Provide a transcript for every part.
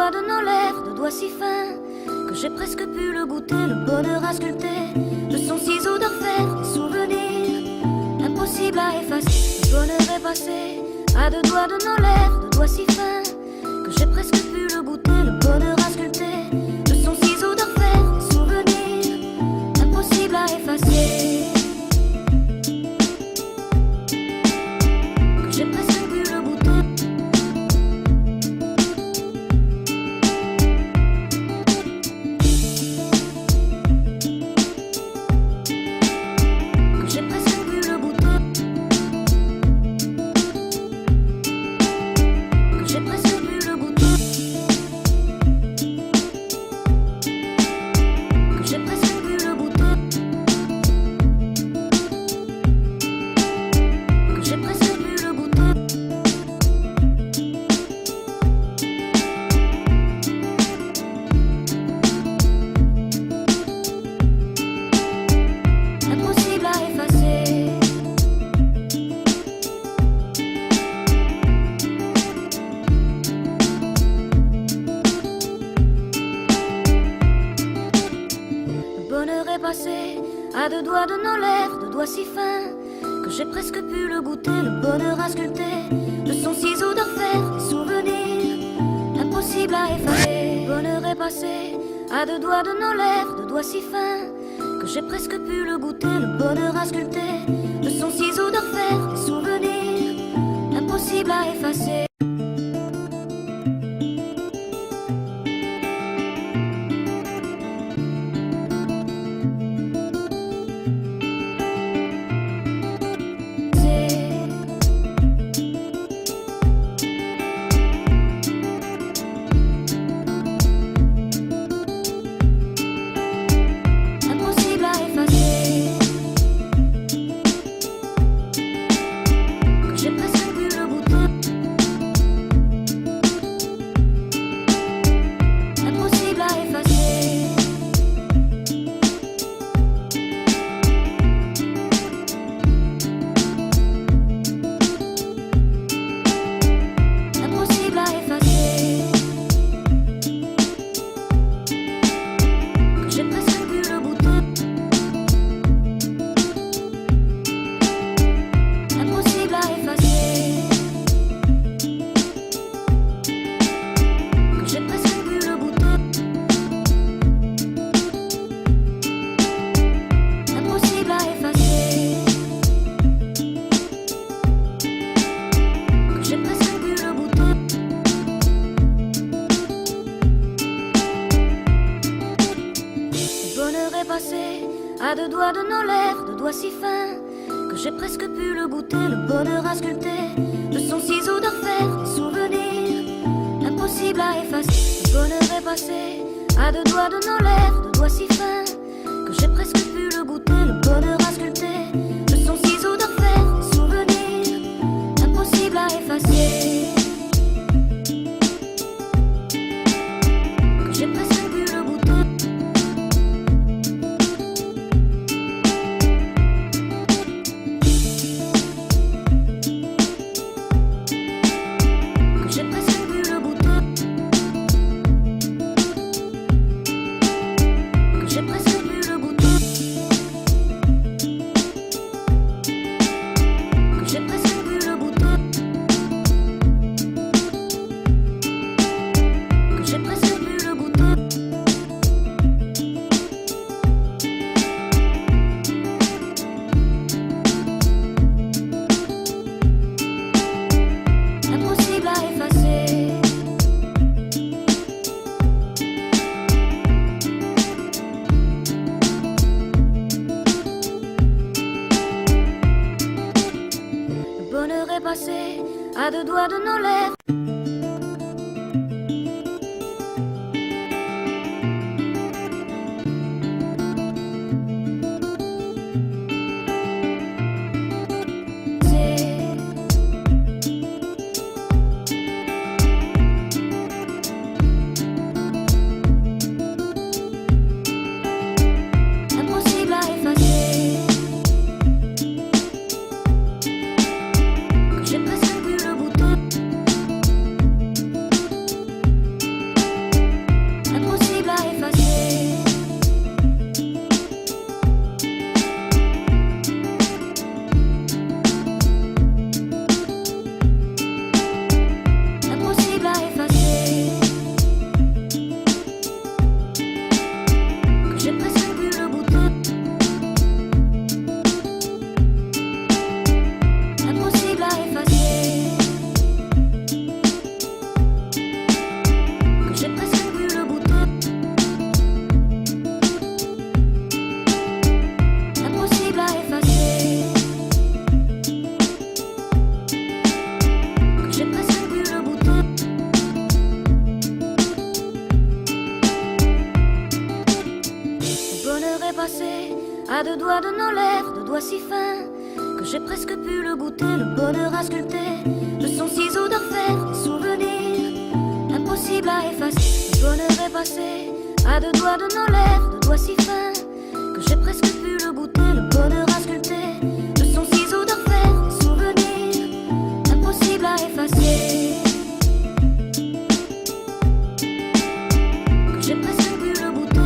doigts de nos lèvres, de doigts si fins que j'ai presque pu le goûter, le bonheur à sculpter de son ciseau d'enfer, des souvenirs impossibles à effacer. Le bonheur est passé à deux doigts de nos lèvres, de doigts si fins que j'ai presque pu le goûter, le bonheur à sculpter de son ciseau d'enfer, des souvenirs impossibles à effacer. À deux doigts de nos lèvres, de doigts si fins que j'ai presque pu le goûter, le bonheur à sculpter de son ciseau d'enfer, des souvenirs impossibles à effacer. Le bonheur est passé à deux doigts de nos lèvres, de doigts si fins que j'ai presque pu le goûter, le bonheur à sculpter de son ciseau d'enfer, des souvenirs impossibles à effacer. À deux doigts de nos lèvres, de doigts si fins que j'ai presque pu le goûter, le bonheur à sculpter de son ciseau d'enfer, des souvenirs impossibles à effacer. Le bonheur est passé à deux doigts de nos lèvres, de doigts si fins que j'ai presque pu le goûter, le bonheur à sculpter de son ciseau d'enfer, des souvenirs impossibles à effacer. Que j'ai presque pu le goûter. À deux doigts de nos lèvres. Impossible à effacer. J'ai presque pu le goûter. nos lèvres, de doigts si fins que j'ai presque pu le goûter, le bonheur à sculpter de son ciseau d'orfèvre, des souvenirs impossibles à effacer. Le bonheur est passé à deux doigts de nos lèvres, de doigts si fins que j'ai presque pu le goûter, le bonheur à sculpter de son ciseau d'orfèvre, des souvenirs impossibles à effacer. Que j'ai presque pu le goûter.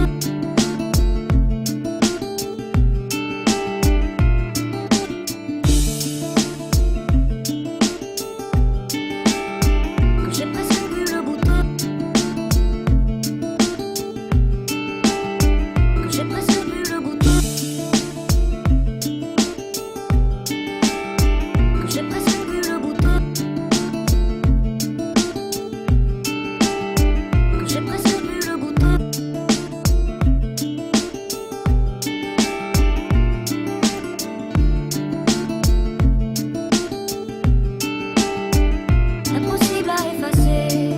Que j'ai presque pu le goûter. Que j'ai presque pu le goûter. Que j'ai presque pu le goûter. Que j'ai presque pu le goûter. Impossible à effacer.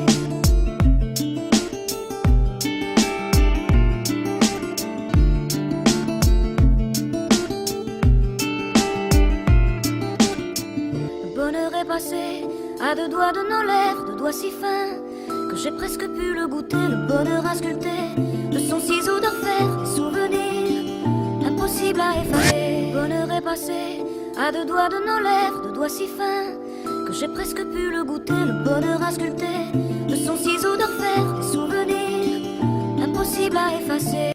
Le bonheur est passé à deux doigts de nos lèvres, de doigts si fins que j'ai presque pu le goûter, le bonheur à sculpter de son ciseau d'orfèvre, des souvenirs impossibles à effacer. Le bonheur est passé à deux doigts de nos lèvres, de doigts si fins que j'ai presque pu le goûter, le bonheur à sculpter de son ciseau d'orfèvre, des souvenirs impossibles à effacer.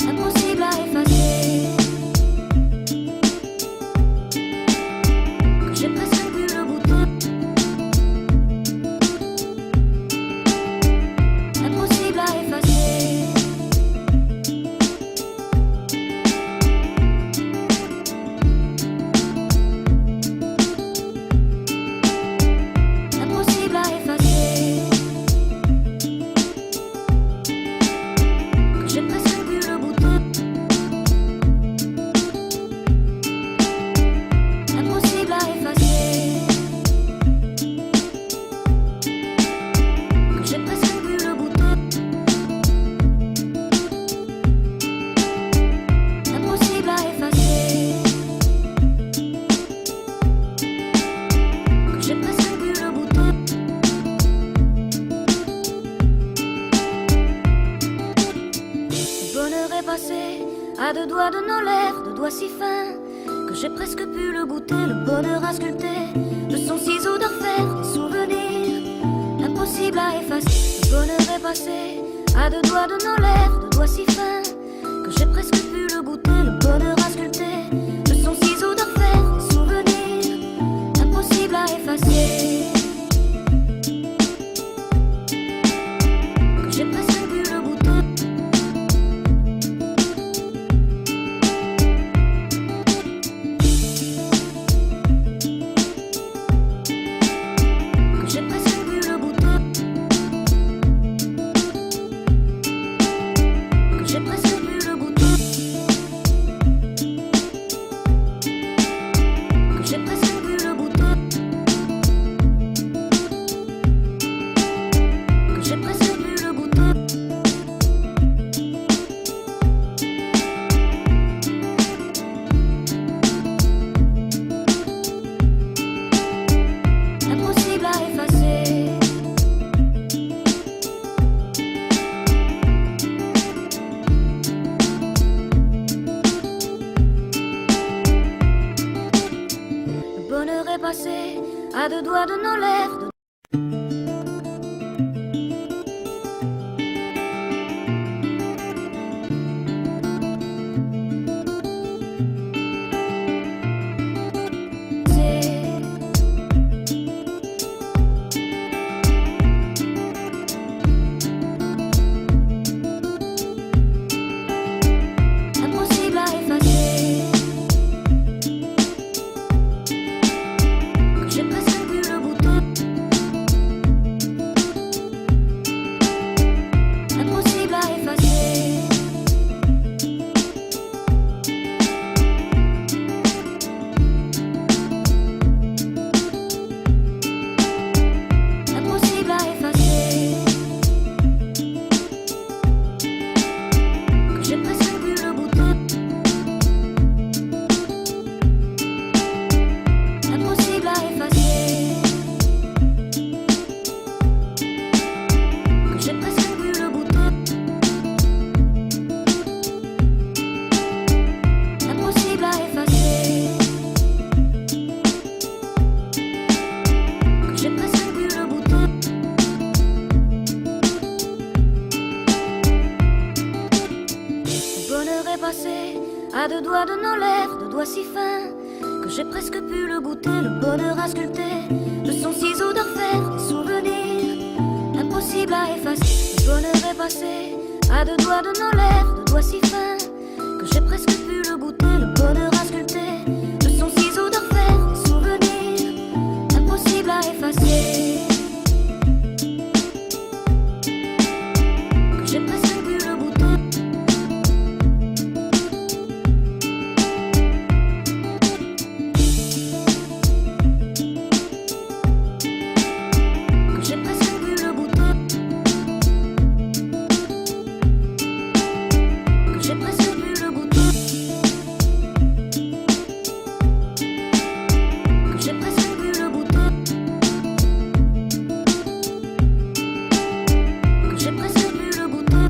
Impossible à effacer. Que j'ai presque pu le goûter. Impossible à effacer. Impossible à effacer. Que j'ai presque pu le goûter. Impossible à effacer. Que j'ai presque pu le goûter. Impossible à effacer. Que j'ai presque pu le goûter. Le bonheur est passé à deux doigts de nos lèvres, de doigts si fins que j'ai presque pu le goûter, le bonheur à sculpter de son ciseau d'orfèvre, des souvenirs impossibles à effacer. Le bonheur est passé à deux doigts de nos lèvres, de doigts si fins que j'ai presque pu le goûter, le bonheur à sculpter de son ciseau d'orfèvre, des souvenirs impossibles à effacer. Que j'ai presque pu le goûter. Que j'ai presque pu le goûter. Que j'ai presque pu le goûter. Que j'ai presque pu le goûter. Que j'ai presque pu le goûter. Impossible à effacer. Le bonheur est passé à deux doigts de nos lèvres. Impossible à effacer. Que j'ai presque pu le goûter. passé, à deux doigts de nos lèvres, deux doigts si fins que j'ai presque pu le goûter, le bonheur à sculpter de son ciseau d'orfèvre, des souvenirs impossibles à effacer. Le bonheur est passé, à deux doigts de nos lèvres, deux doigts si fins que j'ai presque pu le goûter, le bonheur à sculpter de son ciseau d'orfèvre, des souvenirs impossibles à effacer. Que j'ai presque pu le goûter. Que j'ai presque pu le goûter. Que j'ai presque pu le goûter. Que j'ai presque pu le goûter. Que j'ai presque pu le goûter.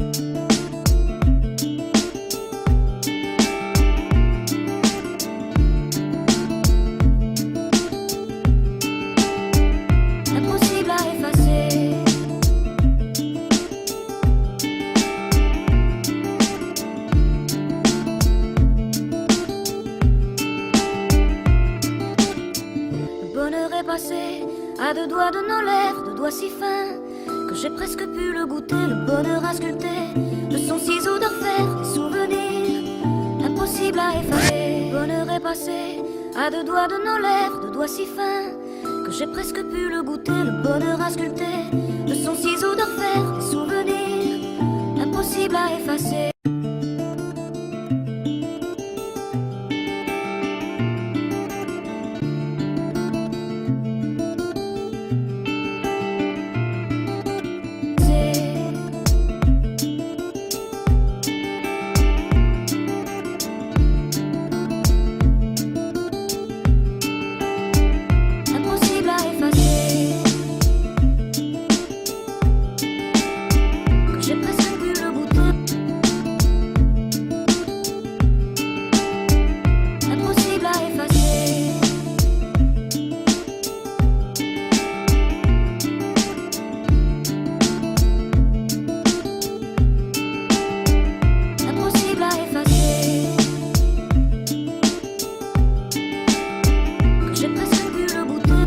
Impossible à effacer. Le bonheur est passé, à deux doigts de nos lèvres, deux doigts si fins que j'ai presque pu le goûter, le bonheur à sculpter de son ciseau d'orfèvre, des souvenirs impossibles à effacer. Le bonheur est passé, à deux doigts de nos lèvres, deux doigts si fins que j'ai presque pu le goûter, le bonheur à sculpter de son ciseau d'orfèvre, des souvenirs impossibles à effacer. Impossible à effacer. Que j'ai presque pu le goûter. Impossible à effacer. Impossible à effacer. Que j'ai presque pu le goûter.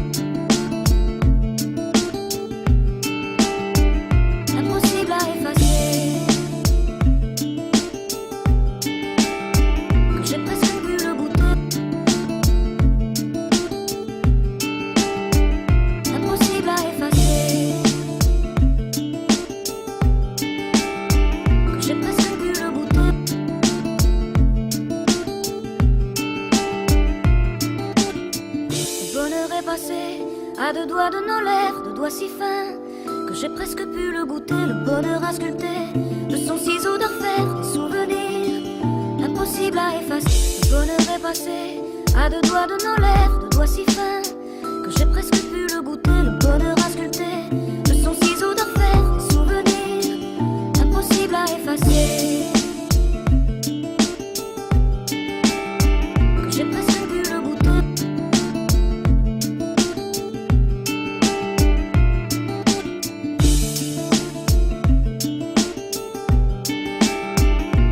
Impossible à effacer. Que j'ai presque pu le goûter. Impossible à effacer. Que j'ai presque pu le goûter. Le bonheur est passé, à deux doigts de nos lèvres, deux doigts si fins que j'ai presque pu le goûter, le bonheur à sculpter de son ciseau d'orfèvre, des souvenirs impossibles à effacer. Le bonheur est passé, à deux doigts de nos lèvres, deux doigts si fins que j'ai presque pu le goûter, le bonheur à sculpter de son ciseau d'orfèvre, des souvenirs impossibles à effacer. Que j'ai presque pu le goûter.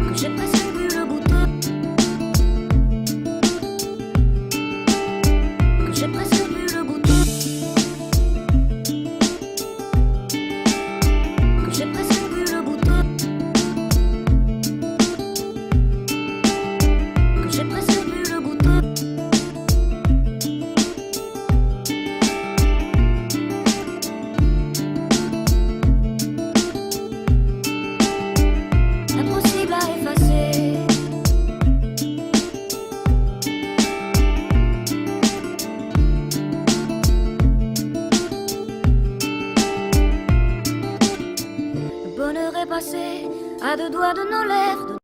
Que j'ai presque pu le goûter. Que j'ai presque pu le goûter. Que j'ai presque pu le goûter. Que j'ai presque pu le goûter. Impossible à effacer. Le bonheur est passé, à deux doigts de nos lèvres,